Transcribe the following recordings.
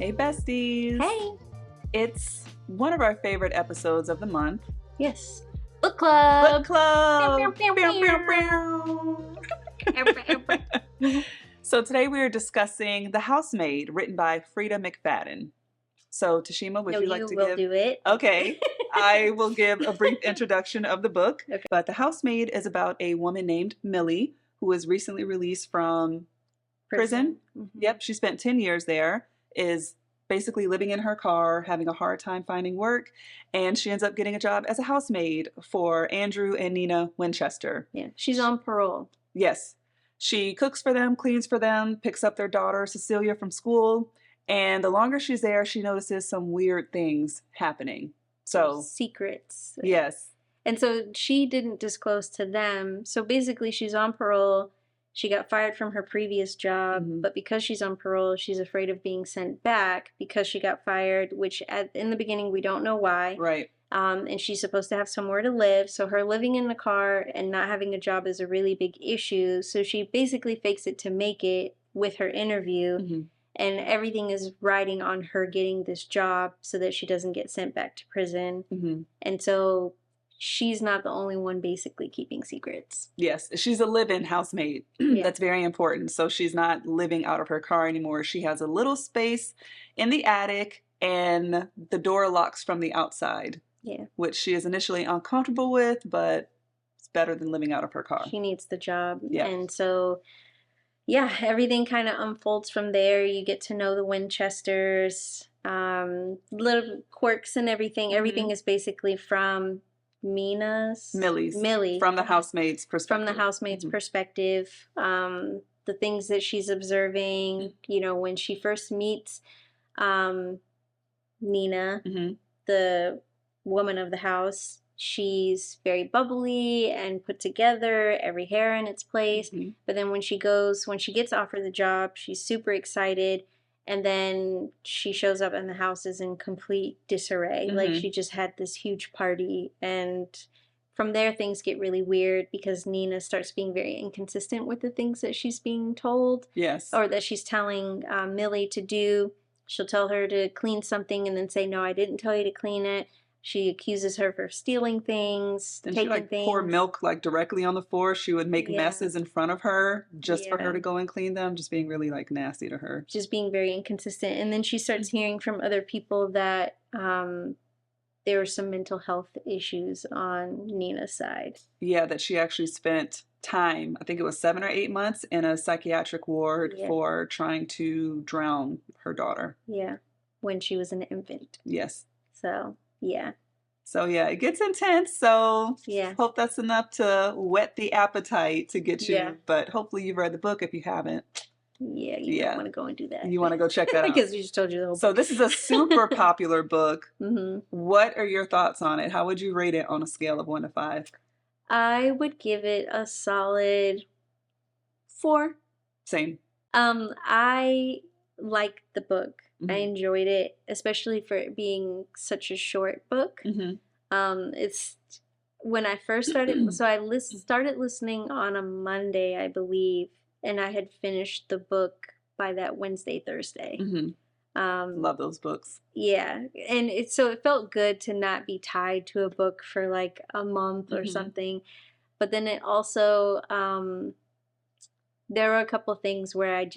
Hey besties! Hey! It's one of our favorite episodes of the month. Yes. Book Club! Book Club! Pew, pew, pew. So today we are discussing The Housemaid, written by Freida McFadden. So Tashima, would you like to give... do it. Okay, I will give a brief introduction of the book. Okay. But The Housemaid is about a woman named Millie who was recently released from prison. Mm-hmm. Yep, she spent 10 years there, is basically living in her car, having a hard time finding work, and she ends up getting a job as a housemaid for Andrew and Nina Winchester. Yeah, she's on parole. Yes. She cooks for them, cleans for them, picks up their daughter Cecilia from school, and the longer she's there, she notices some weird things happening. So secrets. Yes. And so she didn't disclose to them. So basically she's on parole. She got fired from her previous job, but because she's on parole, she's afraid of being sent back because she got fired, which in the beginning we don't know why. Right. And she's supposed to have somewhere to live. So her living in the car and not having a job is a really big issue. So she basically fakes it to make it with her interview. And everything is riding on her getting this job so that she doesn't get sent back to prison. And so she's not the only one basically keeping secrets. Yes, she's a live-in housemaid. Yeah. That's very important. So she's not living out of her car anymore. She has a little space in the attic and the door locks from the outside. Yeah. Which she is initially uncomfortable with, but it's better than living out of her car. She needs the job. Yeah. And so, yeah, everything kind of unfolds from there. You get to know the Winchesters, little quirks and everything. Everything is basically from Millie. From the housemaid's perspective. From the housemaid's perspective. The things that she's observing, you know, when she first meets Nina, the woman of the house, she's very bubbly and put together, every hair in its place. But then when she gets offered the job, she's super excited. And then she shows up and the house is in complete disarray. Like she just had this huge party. And from there, things get really weird because Nina starts being very inconsistent with the things that she's being told. Yes. Or that she's telling Millie to do. She'll tell her to clean something and then say, no, I didn't tell you to clean it. She accuses her for stealing things, Then taking she things. pour milk directly on the floor. She would make messes in front of her just for her to go and clean them. Just being really nasty to her. Just being very inconsistent. And then she starts hearing from other people that there were some mental health issues on Nina's side. Yeah, that she actually spent time, I think it was 7 or 8 months, in a psychiatric ward for trying to drown her daughter. Yeah, when she was an infant. Yes. So, yeah. So, yeah, it gets intense. So, yeah. Hope that's enough to whet the appetite to get you. Yeah. But hopefully you've read the book if you haven't. Yeah, you don't want to go and do that. You want to go check that out. Because we just told you the whole book. So this is a super popular book. What are your thoughts on it? How would you rate it on a scale of 1 to 5? I would give it a solid 4. Same. I liked the book. I enjoyed it, especially for it being such a short book. It's when I first started, so I started listening on a Monday, I believe, and I had finished the book by that Wednesday, Thursday. Love those books. Yeah, and so it felt good to not be tied to a book for like a month or something. But then it also, there were a couple things where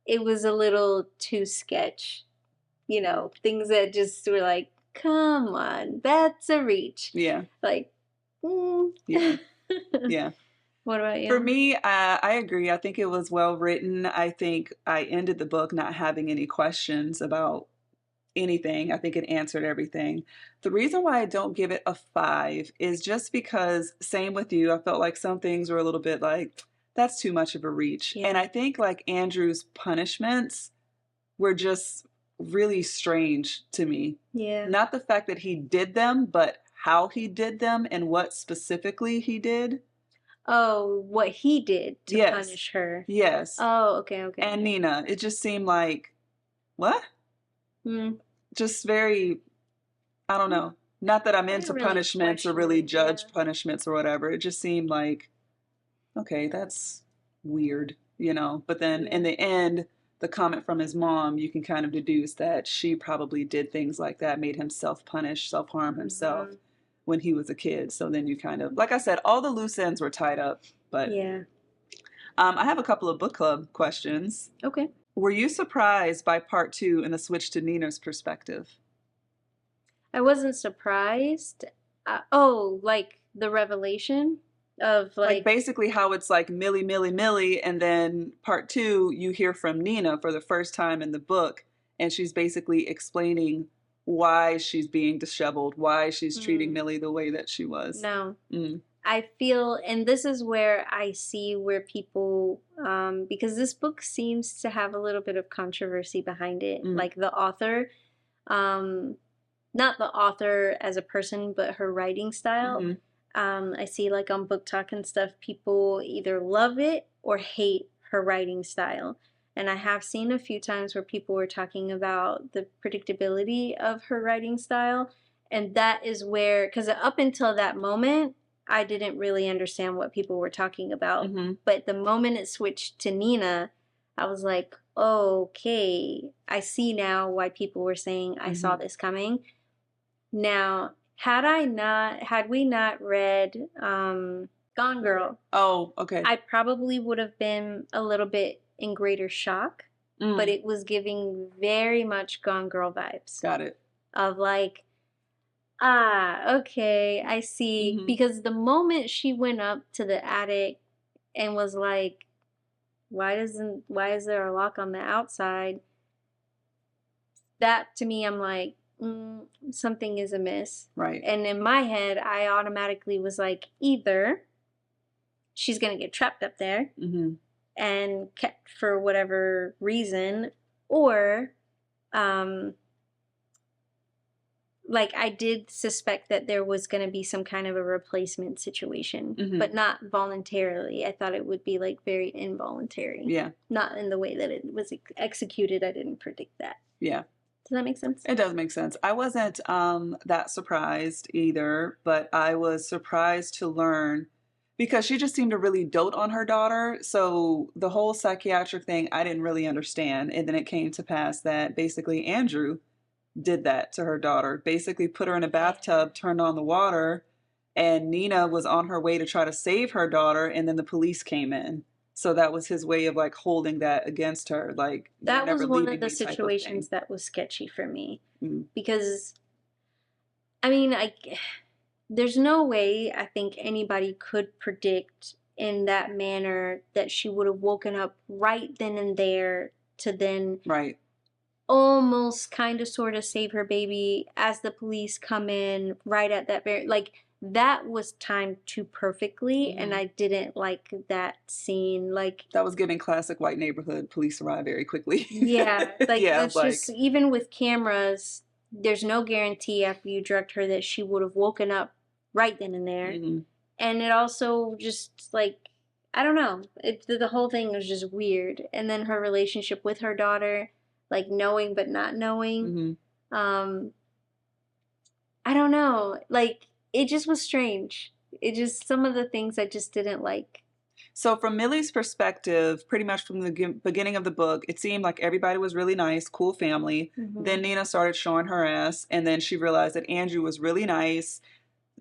it was a little too sketch. You know, things that just were like, come on, that's a reach. Yeah. Like, Yeah. Yeah. What about you? For me, I agree. I think it was well written. I think I ended the book not having any questions about anything. I think it answered everything. The reason why I don't give it a 5 is just because, same with you, I felt like some things were a little bit like, that's too much of a reach. And I think like Andrew's punishments were just really strange to me. Yeah. Not the fact that he did them, but how he did them and what specifically he did. Oh, what he did to punish her. Yes. Oh, okay. And Nina, it just seemed like, what? Just very, I don't know. Not that I'm into punishments or really judge punishments or whatever. It just seemed like, okay, that's weird, you know. But then in the end, the comment from his mom, you can kind of deduce that she probably did things like that, made him self-punish, self-harm himself Mm-hmm. when he was a kid. So then you kind of, like I said, all the loose ends were tied up. But Yeah. I have a couple of book club questions. Okay. Were you surprised by part two and the switch to Nina's perspective? I wasn't surprised. Oh, like the revelation of Like like, basically how it's like Millie, Millie, Millie, and then part two, you hear from Nina for the first time in the book, and she's basically explaining why she's being disheveled, why she's treating mm, Millie the way that she was. no. Mm. I feel, and this is where I see where people, because this book seems to have a little bit of controversy behind it. Mm. Like the author, um, not the author as a person, but her writing style. Mm-hmm. I see like on Book Talk and stuff, people either love it or hate her writing style. And I have seen a few times where people were talking about the predictability of her writing style. And that is where, because up until that moment, I didn't really understand what people were talking about. Mm-hmm. But the moment it switched to Nina, I was like, okay, I see now why people were saying I saw Mm-hmm. this coming. Now, had we not read Gone Girl, Oh, okay. I probably would have been a little bit in greater shock, but Mm. it was giving very much Gone Girl vibes Got it. of like, ah, okay, I see. Mm-hmm. Because the moment she went up to the attic and was like, why is there a lock on the outside? That to me, I'm like, something is amiss. Right. And in my head, I automatically was like, either she's going to get trapped up there Mm-hmm. and kept for whatever reason, or um, like I did suspect that there was going to be some kind of a replacement situation, Mm-hmm. but not voluntarily. I thought it would be like very involuntary. Yeah. Not in the way that it was executed. I didn't predict that. Yeah. Does that make sense? It does make sense. I wasn't that surprised either, but I was surprised to learn because she just seemed to really dote on her daughter. So the whole psychiatric thing, I didn't really understand. And then it came to pass that basically Andrew did that to her daughter, basically put her in a bathtub, turned on the water, and Nina was on her way to try to save her daughter, and then the police came in. So that was his way of like holding that against her, like you're That never was one leaving of the me type of situations thing. that was sketchy for me Mm. because I mean, there's no way I think anybody could predict in that manner that she would have woken up right then and there to then Right. almost kind of sort of save her baby as the police come in right at that very, like, that was timed too perfectly, and Mm-hmm. I didn't like that scene. Like, That was giving classic white neighborhood police arrive very quickly. yeah, like Yeah, that's just, like, even with cameras, there's no guarantee after you direct her that she would have woken up right then and there. mm-hmm. And it also just like, I don't know, the whole thing was just weird. And then her relationship with her daughter, like knowing but not knowing. Mm-hmm. I don't know, like it just was strange. It just, some of the things I just didn't like. So from Millie's perspective, pretty much from the beginning of the book, it seemed like everybody was really nice, cool family. Mm-hmm. Then Nina started showing her ass, and then she realized that Andrew was really nice.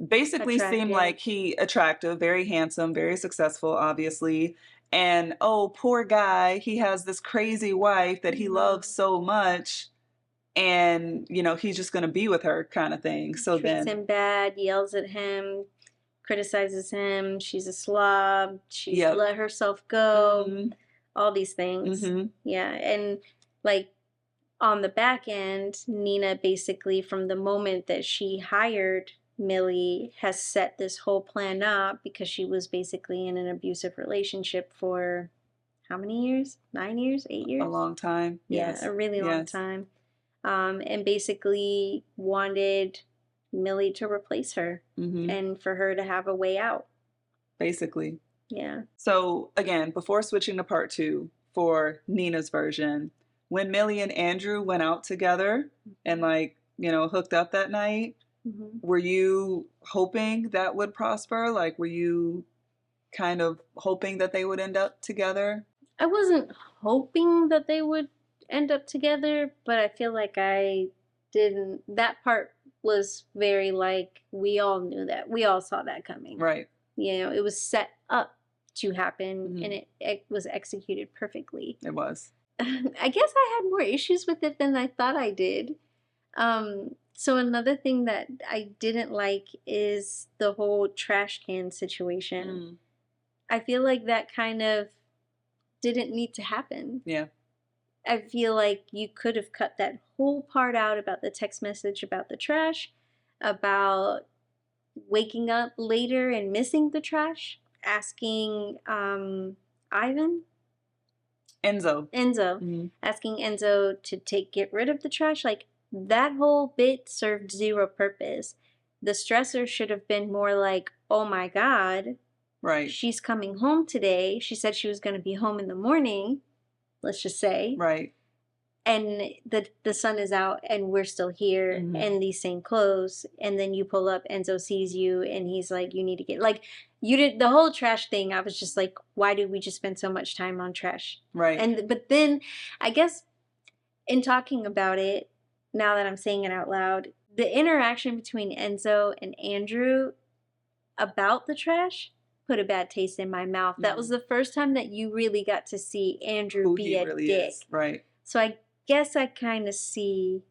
Basically seemed Attractive. like he attractive, very handsome, very successful, obviously. And oh, poor guy, he has this crazy wife that he loves Mm-hmm. so much, and he's just going to be with her kind of thing. So Treats then, him bad, yells at him, criticizes him. She's a slob. She's yep. let herself go. Mm-hmm. All these things. Mm-hmm. Yeah. And like on the back end, Nina basically, from the moment that she hired Millie, has set this whole plan up because she was basically in an abusive relationship for how many years? 9 years? 8 years? A long time. Yeah, Yes. a really long Yes. time. And basically wanted Millie to replace her Mm-hmm. and for her to have a way out. Basically. Yeah. So again, before switching to part two for Nina's version, when Millie and Andrew went out together and hooked up that night, Mm-hmm. were you hoping that would prosper? Like, were you kind of hoping that they would end up together? I wasn't hoping that they would end up together, but I feel like I didn't. That part was very like, we all knew that. We all saw that coming. Right. You know, it was set up to happen, Mm-hmm. and it was executed perfectly. It was. I guess I had more issues with it than I thought I did. So another thing that I didn't like is the whole trash can situation. Mm. I feel like that kind of didn't need to happen. Yeah. I feel like you could have cut that whole part out about the text message about the trash, about waking up later and missing the trash, asking Ivan? Enzo. Enzo. Asking Enzo to get rid of the trash. Like, that whole bit served zero purpose. The stressor should have been more like, oh my God, right, she's coming home today. She said she was going to be home in the morning, let's just say. Right. And the sun is out and we're still here in these same clothes. And then you pull up, Enzo sees you and he's like, you need to get, like, you did the whole trash thing. I was just like, why did we just spend so much time on trash? Right. But then I guess in talking about it, now that I'm saying it out loud, the interaction between Enzo and Andrew about the trash put a bad taste in my mouth. That was the first time that you really got to see Andrew be a really dick. Is. Right. So I guess I kind of see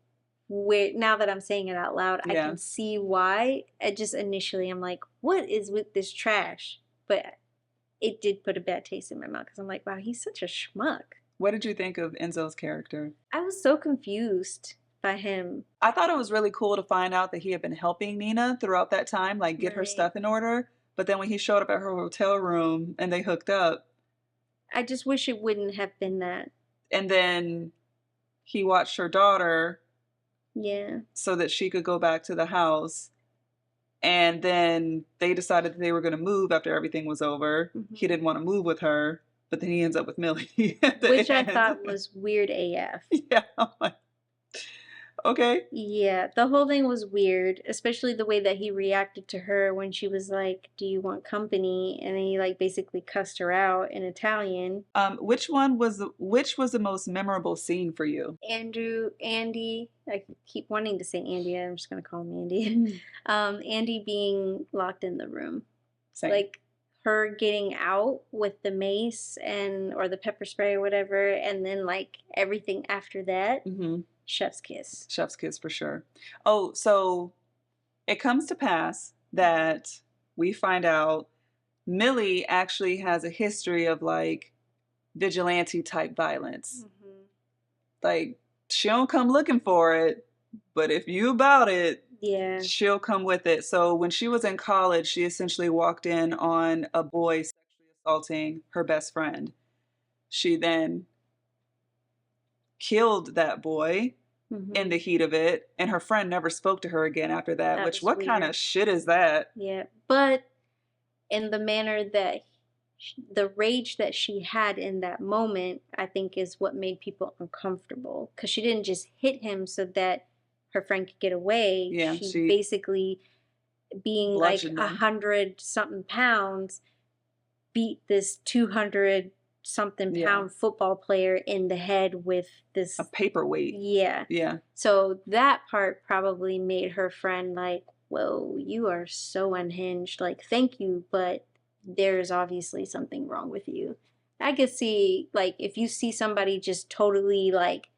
where, now that I'm saying it out loud, I can see why. I just initially I'm like, what is with this trash? But it did put a bad taste in my mouth because I'm like, wow, he's such a schmuck. What did you think of Enzo's character? I was so confused by him. I thought it was really cool to find out that he had been helping Nina throughout that time, like get her stuff in order. But then when he showed up at her hotel room and they hooked up, I just wish it wouldn't have been that. And then he watched her daughter. Yeah. So that she could go back to the house. And then they decided that they were going to move after everything was over. He didn't want to move with her, but then he ends up with Millie. Which I thought was weird AF. Yeah. Okay. Yeah, the whole thing was weird, especially the way that he reacted to her when she was like, do you want company? And he like basically cussed her out in Italian. Which was the most memorable scene for you? Andy, I keep wanting to say Andy, I'm just going to call him Andy. Andy being locked in the room. Same. Like her getting out with the mace or the pepper spray or whatever, and then like everything after that. Chef's kiss. Chef's kiss for sure. Oh, so it comes to pass that we find out Millie actually has a history of like vigilante type violence. Like she don't come looking for it, but if you about it, she'll come with it. So when she was in college, she essentially walked in on a boy sexually assaulting her best friend. She then killed that boy in the heat of it, and her friend never spoke to her again after that, which what kind of shit is that? Yeah, but in the manner that the rage that she had in that moment, I think is what made people uncomfortable, because she didn't just hit him so that her friend could get away. Yeah, she basically, being like 100-something pounds, beat this 200-something pound football player in the head with this a paperweight. Yeah. So that part probably made her friend like, whoa, you are so unhinged. Like, thank you, but there's obviously something wrong with you. I could see, like, if you see somebody just totally like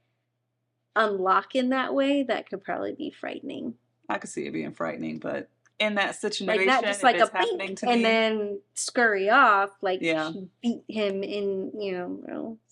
unlock in that way, that could probably be frightening. I could see it being frightening, but in that situation, like not just like a happening to and me, then scurry off, like she beat him in,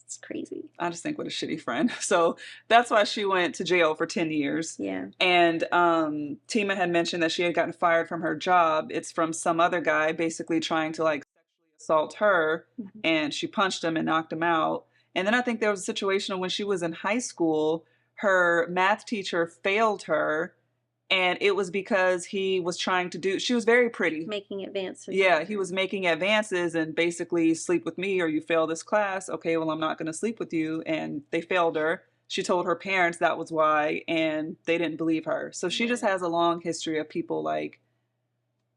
it's crazy. I just think what a shitty friend. So that's why she went to jail for 10 years. Yeah. And Tima had mentioned that she had gotten fired from her job. It's from some other guy basically trying to like sexually assault her, and she punched him and knocked him out. And then I think there was a situation when she was in high school, her math teacher failed her. And it was because he was trying to do, she was very pretty. Making advances. Yeah, he was making advances and basically sleep with me or you fail this class. Okay, well, I'm not going to sleep with you. And they failed her. She told her parents that was why, and they didn't believe her. So she just has a long history of people like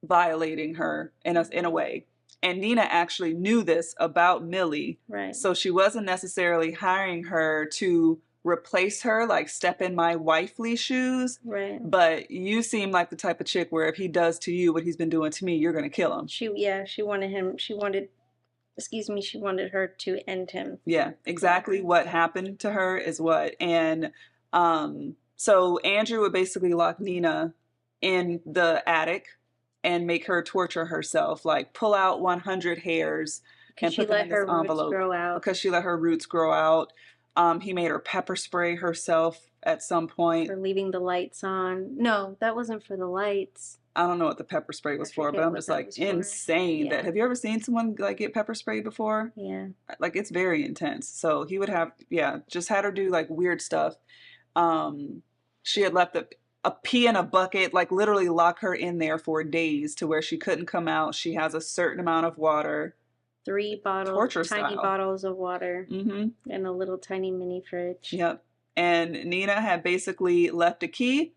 violating her in a way. And Nina actually knew this about Millie. Right. So she wasn't necessarily hiring her to replace her, like step in my wifely shoes. Right. But you seem like the type of chick where if he does to you what he's been doing to me, you're going to kill him. She wanted her to end him. Yeah, exactly what happened to her is what. And so Andrew would basically lock Nina in the attic and make her torture herself, like pull out 100 hairs and put them in this envelope because she let her roots grow out. He made her pepper spray herself at some point. For leaving the lights on. No, that wasn't for the lights. I don't know what the pepper spray was for, but I'm just like insane that. Have you ever seen someone like get pepper sprayed before? Yeah. Like it's very intense. So he would have, just had her do like weird stuff. She had left a pee in a bucket, like literally lock her in there for days to where she couldn't come out. She has a certain amount of water. 3 bottles, torture tiny style. Bottles of water, and a little tiny mini fridge. Yep. And Nina had basically left a key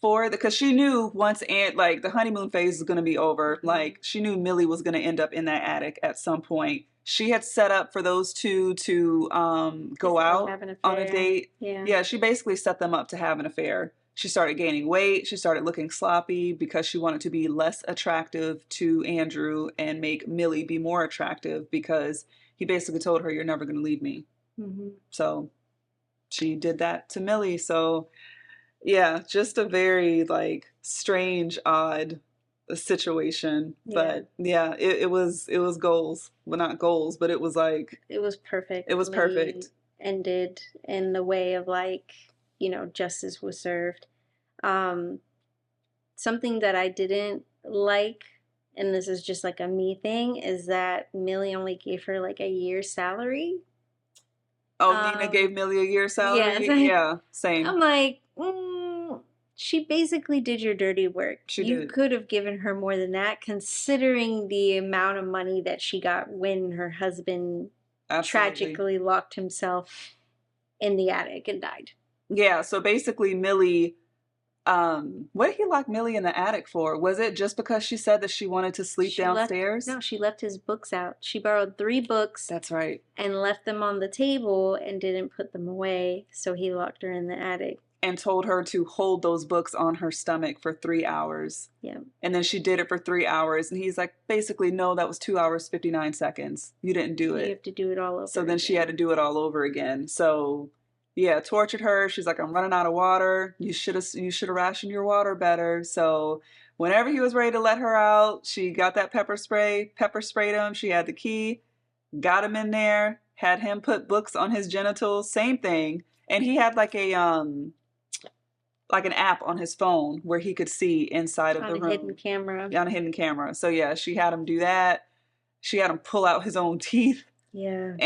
for because she knew once like the honeymoon phase was going to be over. Like she knew Millie was going to end up in that attic at some point. She had set up for those two to go out on a date. Yeah, she basically set them up to have an affair. She started gaining weight. She started looking sloppy because she wanted to be less attractive to Andrew and make Millie be more attractive because he basically told her, "You're never going to leave me." So she did that to Millie. So yeah, just a very like strange, odd situation. But yeah, it was goals. Well, not goals, but it was like it was perfect. It was perfect. Ended in the way of like, justice was served. Something that I didn't like, and this is just like a me thing, is that Millie only gave her like a year's salary. Oh, Nina gave Millie a year's salary? Yeah, same. I'm like, she basically did your dirty work. You could have given her more than that, considering the amount of money that she got when her husband tragically locked himself in the attic and died. Yeah, so basically Millie, what did he lock Millie in the attic for? Was it just because she said that she wanted to sleep downstairs? No, she left his books out. She borrowed 3 books. That's right. And left them on the table and didn't put them away, so he locked her in the attic. And told her to hold those books on her stomach for 3 hours. Yeah. And then she did it for 3 hours. And he's like, basically, no, that was 2 hours, 59 seconds. You didn't do it. You have to do it all over So then she had to do it all over again. So yeah, tortured her. She's like, I'm running out of water. You should have rationed your water better. So whenever he was ready to let her out, she got that pepper sprayed him. She had the key, got him in there, had him put books on his genitals, same thing. And he had like an app on his phone where he could see inside of the room. On a hidden camera. On a hidden camera. So yeah, she had him do that. She had him pull out his own teeth. Yeah.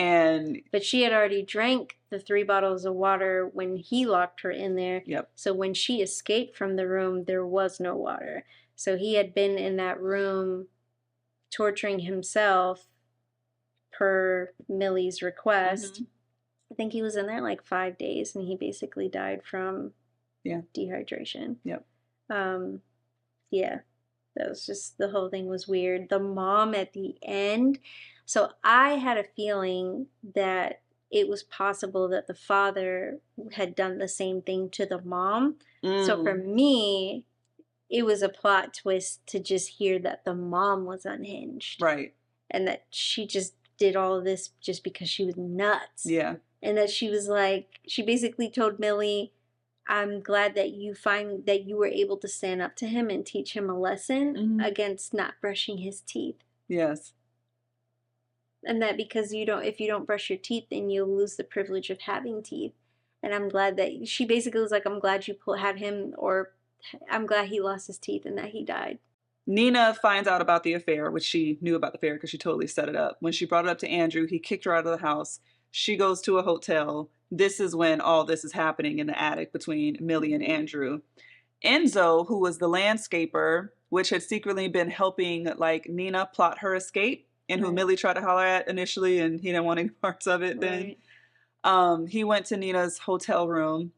But she had already drank the 3 bottles of water when he locked her in there. Yep. So when she escaped from the room, there was no water. So he had been in that room torturing himself per Millie's request. I think he was in there like 5 days, and he basically died from dehydration. Yep. Yeah. That was just, the whole thing was weird. The mom at the end. So I had a feeling that it was possible that the father had done the same thing to the mom. So for me, it was a plot twist to just hear that the mom was unhinged. Right. And that she just did all of this just because she was nuts. Yeah. And that she was like, she basically told Millie, I'm glad that you were able to stand up to him and teach him a lesson against not brushing his teeth. Yes. And that because if you don't brush your teeth, then you'll lose the privilege of having teeth. And I'm glad that she basically was like, I'm glad you had him, or I'm glad he lost his teeth and that he died. Nina finds out about the affair, which she knew about the affair because she totally set it up. When she brought it up to Andrew, he kicked her out of the house. She goes to a hotel. This is when all this is happening in the attic between Millie and Andrew. Enzo, who was the landscaper, which had secretly been helping like Nina plot her escape, and who Millie tried to holler at initially, and he didn't want any parts of it then. He went to Nina's hotel room.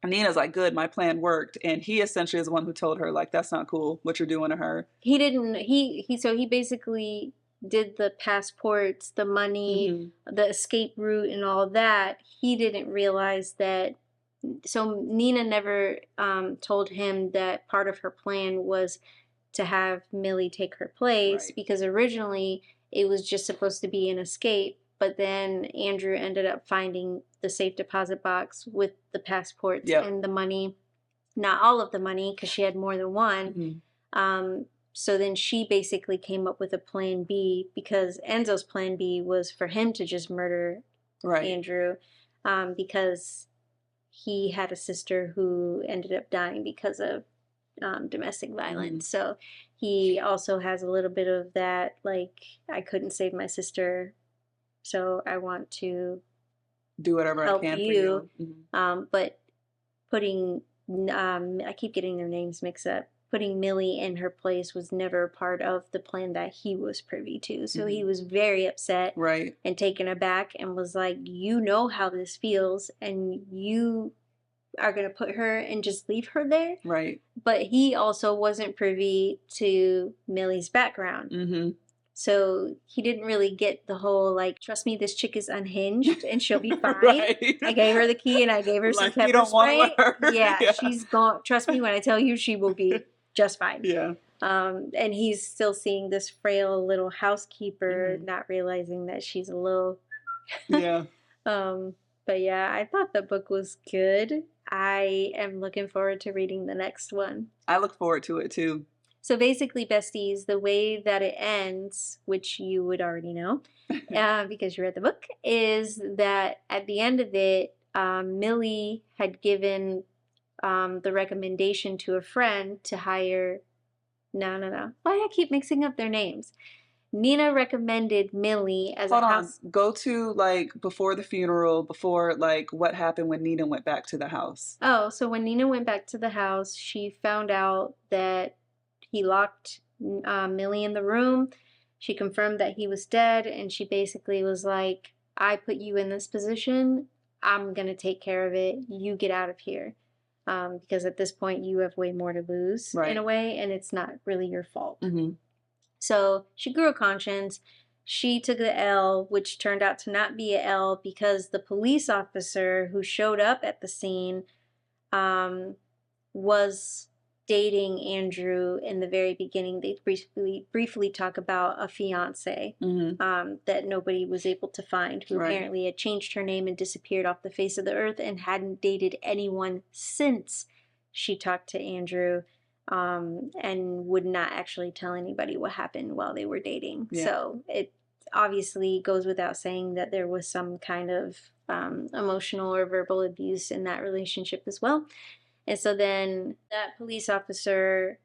And Nina's like, good, my plan worked. And he essentially is the one who told her, like, that's not cool what you're doing to her. He didn't, so he basically did the passports, the money, the escape route, and all that, he didn't realize that. So Nina never told him that part of her plan was to have Millie take her place, because originally it was just supposed to be an escape, but then Andrew ended up finding the safe deposit box with the passports and the money. Not all of the money, because she had more than one. So then she basically came up with a plan B, because Enzo's plan B was for him to just murder Andrew, because he had a sister who ended up dying because of domestic violence. So he also has a little bit of that, like, I couldn't save my sister, so I want to do whatever I can you. For you. But putting, I keep getting their names mixed up. Putting Millie in her place was never part of the plan that he was privy to. So he was very upset and taken aback, and was like, you know how this feels, and you are going to put her and just leave her there? But he also wasn't privy to Millie's background. So he didn't really get the whole, like, trust me, this chick is unhinged and she'll be fine. I gave her the key and I gave her some pepper spray. Yeah, she's gone. Trust me when I tell you, she will be just fine. And he's still seeing this frail little housekeeper, not realizing that she's a little... But yeah, I thought the book was good. I am looking forward to reading the next one. I look forward to it too. So basically, besties, the way that it ends, which you would already know because you read the book, is that at the end of it, Millie had given the recommendation to a friend to hire... No. Why do I keep mixing up their names? Nina recommended Millie as a house... Go to, like, before the funeral, before, like, what happened when Nina went back to the house. Oh, so when Nina went back to the house, she found out that he locked Millie in the room. She confirmed that he was dead, and she basically was like, I put you in this position. I'm going to take care of it. You get out of here. Because at this point, you have way more to lose in a way, and it's not really your fault. So she grew a conscience. She took the L, which turned out to not be a L, because the police officer who showed up at the scene was dating Andrew in the very beginning. They briefly talk about a fiance that nobody was able to find, who apparently had changed her name and disappeared off the face of the earth and hadn't dated anyone since she talked to Andrew. And would not actually tell anybody what happened while they were dating. So it obviously goes without saying that there was some kind of emotional or verbal abuse in that relationship as well. And so then that police officer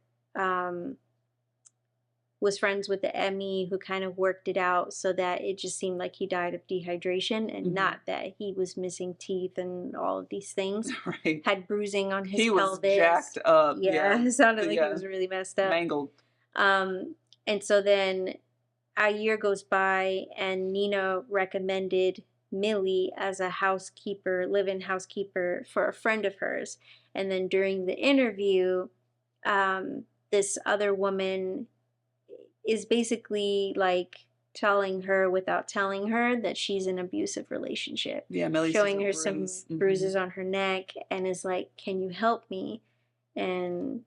was friends with the Emmy, who kind of worked it out so that it just seemed like he died of dehydration, and not that he was missing teeth and all of these things. Had bruising on his pelvis. Was jacked up. It sounded like he was really messed up. Mangled. And so then a year goes by, and Nina recommended Millie as a housekeeper, live-in housekeeper for a friend of hers. And then during the interview, this other woman is basically like telling her without telling her that she's in an abusive relationship. Millie's showing her some bruises on her neck, and is like, can you help me? And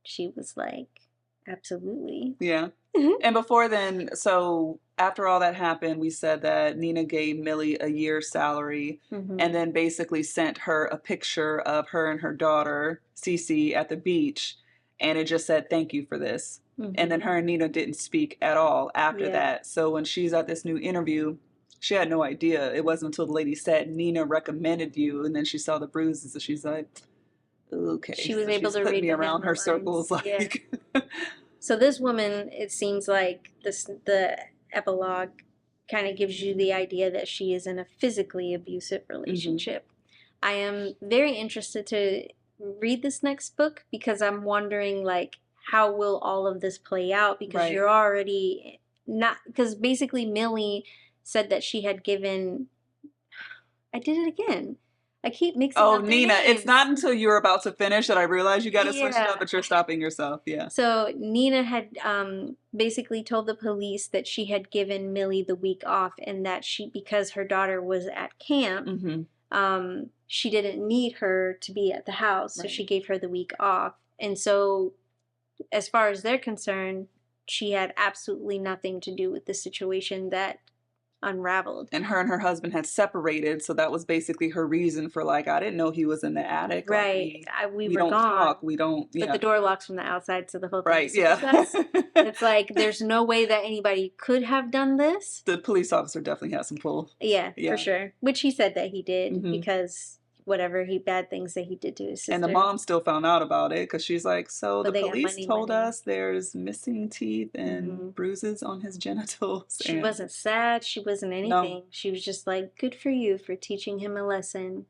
she was like, absolutely. And before then, so after all that happened, we said that Nina gave Millie a year's salary and then basically sent her a picture of her and her daughter, Cece, at the beach. And it just said, thank you for this. And then her and Nina didn't speak at all after that. So when she's at this new interview, she had no idea. It wasn't until the lady said, Nina recommended you. And then she saw the bruises and she's like, okay. She was able to read me around her circles. Like, So this woman, it seems like the epilogue kind of gives you the idea that she is in a physically abusive relationship. I am very interested to read this next book, because I'm wondering, like, how will all of this play out? Because you're already not, because basically Millie said that she had given, I did it again. I keep mixing Oh, up their Nina, it's not names. until you're about to finish that I realize you got to switch it up, Yeah. but you're stopping yourself. Yeah. So Nina had basically told the police that she had given Millie the week off, and that because her daughter was at camp, she didn't need her to be at the house, so she gave her the week off. And so, as far as they're concerned, she had absolutely nothing to do with the situation that unraveled. And her husband had separated, so that was basically her reason for like, I didn't know he was in the attic. Right. Like, We we were don't gone. talk. We don't. Yeah. But the door locks from the outside, so the whole thing Right. is Yeah. sus. It's like there's no way that anybody could have done this. The police officer definitely has some pull. Yeah, Yeah. for sure. Which he said that he did Mhm. because whatever bad things that he did to his sister. And the mom still found out about it because she's like, so But the they got police money. told us there's missing teeth and bruises on his genitals. She and wasn't sad. She wasn't anything. No. She was just like, good for you for teaching him a lesson.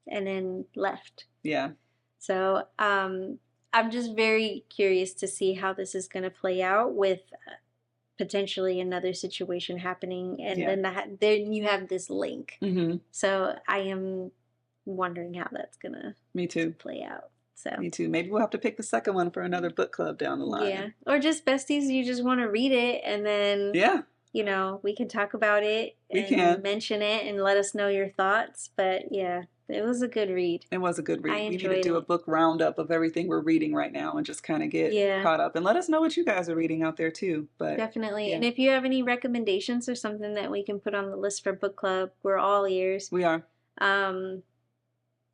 And then left. Yeah. So I'm just very curious to see how this is going to play out with potentially another situation happening. And then you have this link. So I am wondering how that's going to Me too. play out. So Me too. Maybe we'll have to pick the second one for another book club down the line. Yeah. Or just besties, you just want to read it and then you know, we can talk about it and mention it and let us know your thoughts. But yeah, it was a good read. It was a good read. I We need enjoyed to do a it. book roundup of everything we're reading right now and just kind of get caught up. And let us know what you guys are reading out there too. But Definitely. And if you have any recommendations or something that we can put on the list for book club, we're all ears. We are.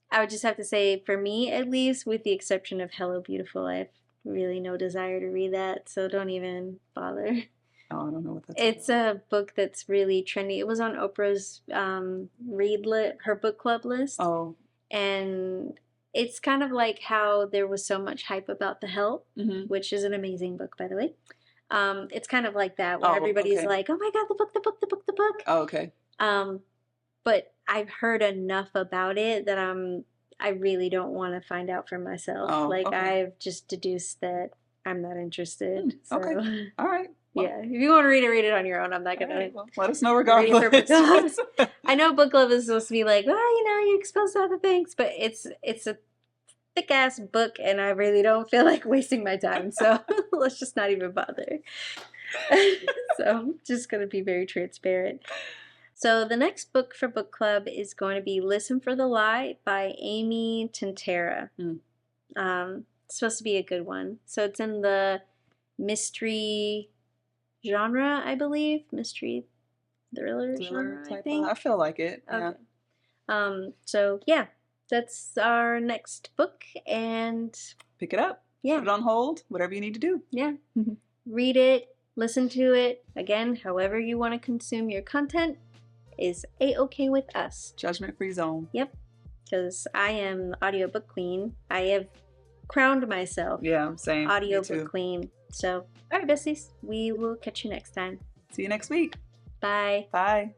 I would just have to say, for me at least, with the exception of Hello Beautiful, I have really no desire to read that, so don't even bother. Oh, I don't know what that's It's a book that's really trendy. It was on Oprah's her book club list. Oh. And it's kind of like how there was so much hype about The Help, which is an amazing book, by the way. It's kind of like that, where everybody's like, oh my God, the book, the book, the book, the book. Oh, okay. But I've heard enough about it that I really don't want to find out for myself. Oh, like, okay. I've just deduced that I'm not interested. So. Okay. All right. Well, yeah. If you want to read it on your own. I'm not going right, to. Let us know regardless. Read it for book club. I know book club is supposed to be like, well, you know, you're exposed to other things, but it's a thick ass book and I really don't feel like wasting my time. So let's just not even bother. So I'm just going to be very transparent. So the next book for book club is going to be Listen for the Lie by Amy Tintera. It's supposed to be a good one. So it's in the mystery genre, I believe. Mystery thriller genre, I think. I feel like it. Okay. Yeah. So yeah, that's our next book, and pick it up. Yeah. Put it on hold. Whatever you need to do. Yeah. Read it. Listen to it. Again, however you want to consume your content is A-okay with us. Judgment-free zone. Yep. Because I am the audiobook queen. I have crowned myself. Yeah, same. Audiobook queen. So, all right, besties. We will catch you next time. See you next week. Bye. Bye.